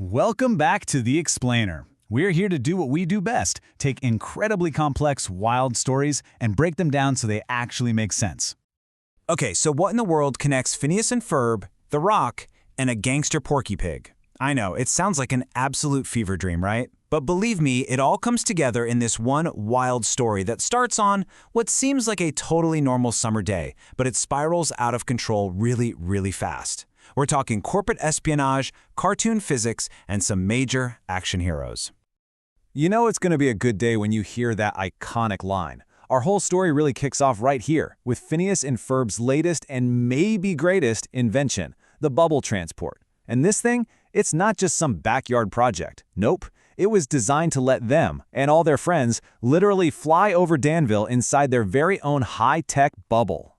Welcome back to The Explainer. We're here to do what we do best, take incredibly complex, wild stories and break them down so they actually make sense. Okay, so what in the world connects Phineas and Ferb, The Rock, and a gangster Porky Pig? I know, it sounds like an absolute fever dream, right? But believe me, it all comes together in this one wild story that starts on what seems like a totally normal summer day, but it spirals out of control really, really fast. We're talking corporate espionage, cartoon physics, and some major action heroes. You know it's going to be a good day when you hear that iconic line. Our whole story really kicks off right here, with Phineas and Ferb's latest and maybe greatest invention, the bubble transport. And this thing, it's not just some backyard project. Nope. It was designed to let them, and all their friends, literally fly over Danville inside their very own high-tech bubble.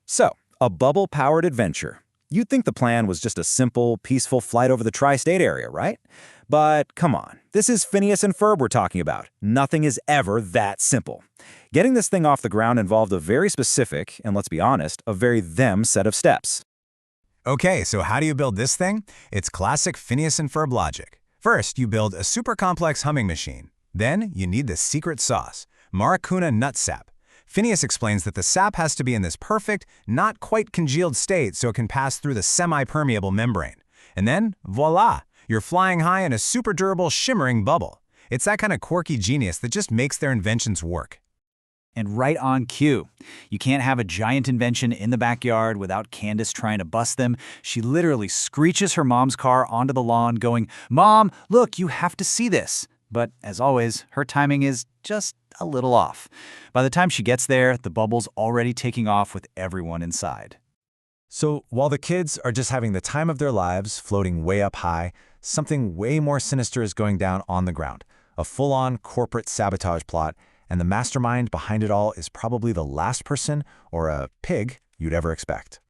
So, a bubble-powered adventure. You'd think the plan was just a simple, peaceful flight over the tri-state area, right? But come on, this is Phineas and Ferb we're talking about. Nothing is ever that simple. Getting this thing off the ground involved a very specific, and let's be honest, a very them set of steps. Okay, so how do you build this thing? It's classic Phineas and Ferb logic. First, you build a super complex humming machine. Then, you need the secret sauce, Maracuna nut sap. Phineas explains that the sap has to be in this perfect, not quite congealed state so it can pass through the semi-permeable membrane. And then, voila, you're flying high in a super durable, shimmering bubble. It's that kind of quirky genius that just makes their inventions work. And right on cue. You can't have a giant invention in the backyard without Candace trying to bust them. She literally screeches her mom's car onto the lawn going, "Mom, look, you have to see this." But as always, her timing is just a little off. By the time she gets there, the bubble's already taking off with everyone inside. So while the kids are just having the time of their lives, floating way up high, something way more sinister is going down on the ground. A full-on corporate sabotage plot, and the mastermind behind it all is probably the last person, or a pig, you'd ever expect.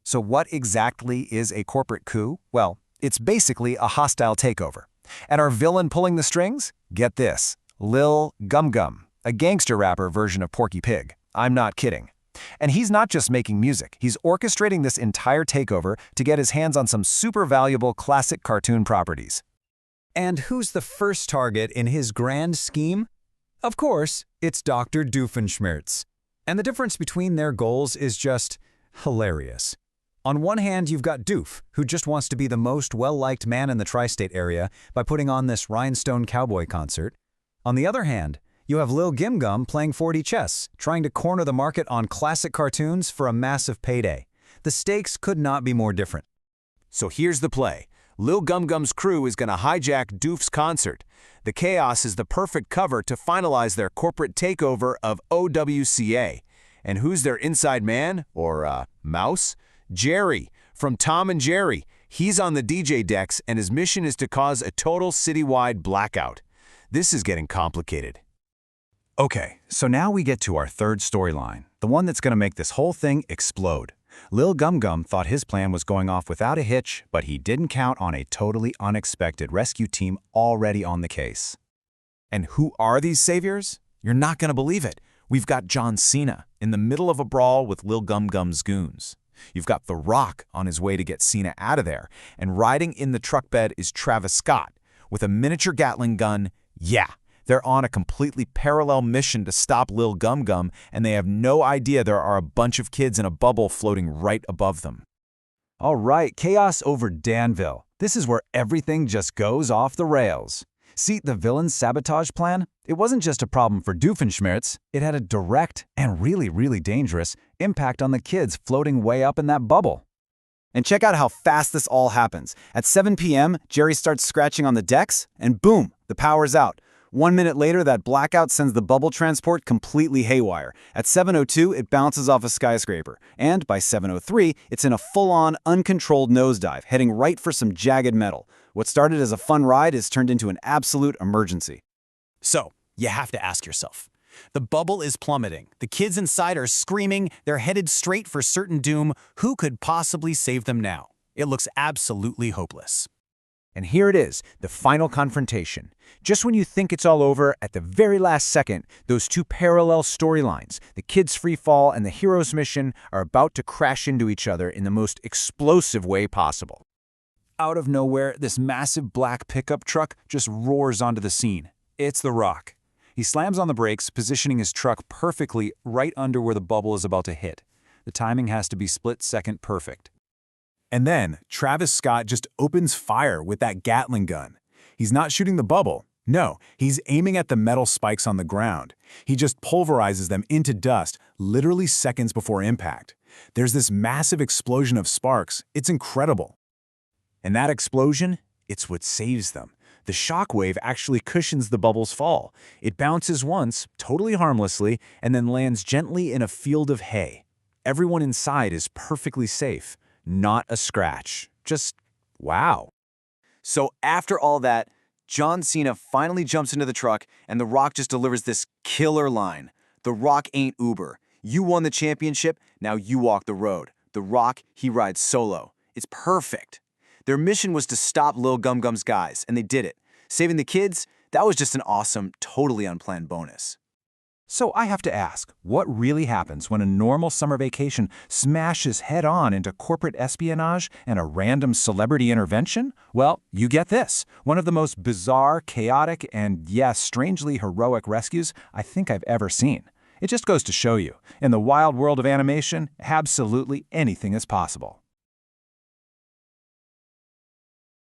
So what exactly is a corporate coup? Well, it's basically a hostile takeover. And our villain pulling the strings? Get this, Lil Gum Gum, a gangster rapper version of Porky Pig. I'm not kidding. And he's not just making music, he's orchestrating this entire takeover to get his hands on some super valuable classic cartoon properties. And who's the first target in his grand scheme? Of course, it's Dr. Doofenshmirtz. And the difference between their goals is just hilarious. On one hand, you've got Doof, who just wants to be the most well-liked man in the tri-state area by putting on this rhinestone cowboy concert. On the other hand, you have Lil Gim Gum playing 4D chess, trying to corner the market on classic cartoons for a massive payday. The stakes could not be more different. So here's the play. Lil Gum Gum's crew is going to hijack Doof's concert. The chaos is the perfect cover to finalize their corporate takeover of OWCA. And who's their inside man, or mouse? Jerry, from Tom and Jerry. He's on the DJ decks, and his mission is to cause a total citywide blackout. This is getting complicated. Okay, so now we get to our third storyline, the one that's going to make this whole thing explode. Lil Gum Gum thought his plan was going off without a hitch, but he didn't count on a totally unexpected rescue team already on the case. And who are these saviors? You're not going to believe it. We've got John Cena in the middle of a brawl with Lil Gum Gum's goons. You've got The Rock on his way to get Cena out of there, and riding in the truck bed is Travis Scott with a miniature Gatling gun. Yeah, they're on a completely parallel mission to stop Lil Gum Gum, and they have no idea there are a bunch of kids in a bubble floating right above them. All right, chaos over Danville. This is where everything just goes off the rails. See, the villain's sabotage plan? It wasn't just a problem for Doofenshmirtz. It had a direct and really dangerous impact on the kids floating way up in that bubble. And check out how fast this all happens. At 7 p.m., Jerry starts scratching on the decks, and boom, the power's out. 1 minute later, that blackout sends the bubble transport completely haywire. At 7:02, it bounces off a skyscraper. And by 7:03, it's in a full-on, uncontrolled nosedive, heading right for some jagged metal. What started as a fun ride is turned into an absolute emergency. So, you have to ask yourself. The bubble is plummeting. The kids inside are screaming. They're headed straight for certain doom. Who could possibly save them now? It looks absolutely hopeless. And here it is, the final confrontation. Just when you think it's all over, at the very last second, those two parallel storylines, the kids' free fall and the hero's mission, are about to crash into each other in the most explosive way possible. Out of nowhere, this massive black pickup truck just roars onto the scene. It's The Rock. He slams on the brakes, positioning his truck perfectly right under where the bubble is about to hit. The timing has to be split-second perfect. And then Travis Scott just opens fire with that Gatling gun. He's not shooting the bubble. No, he's aiming at the metal spikes on the ground. He just pulverizes them into dust literally seconds before impact. There's this massive explosion of sparks. It's incredible. And that explosion, it's what saves them. The shockwave actually cushions the bubble's fall. It bounces once, totally harmlessly, and then lands gently in a field of hay. Everyone inside is perfectly safe. Not a scratch. Just wow. So after all that, John Cena finally jumps into the truck, and The Rock just delivers this killer line. The Rock ain't Uber. You won the championship, now you walk the road. The Rock, he rides solo. It's perfect. Their mission was to stop Lil Gum Gum's guys, and they did it. Saving the kids, that was just an awesome, totally unplanned bonus. So I have to ask, what really happens when a normal summer vacation smashes head-on into corporate espionage and a random celebrity intervention? Well, you get this, one of the most bizarre, chaotic, and yes, strangely heroic rescues I think I've ever seen. It just goes to show you, in the wild world of animation, absolutely anything is possible.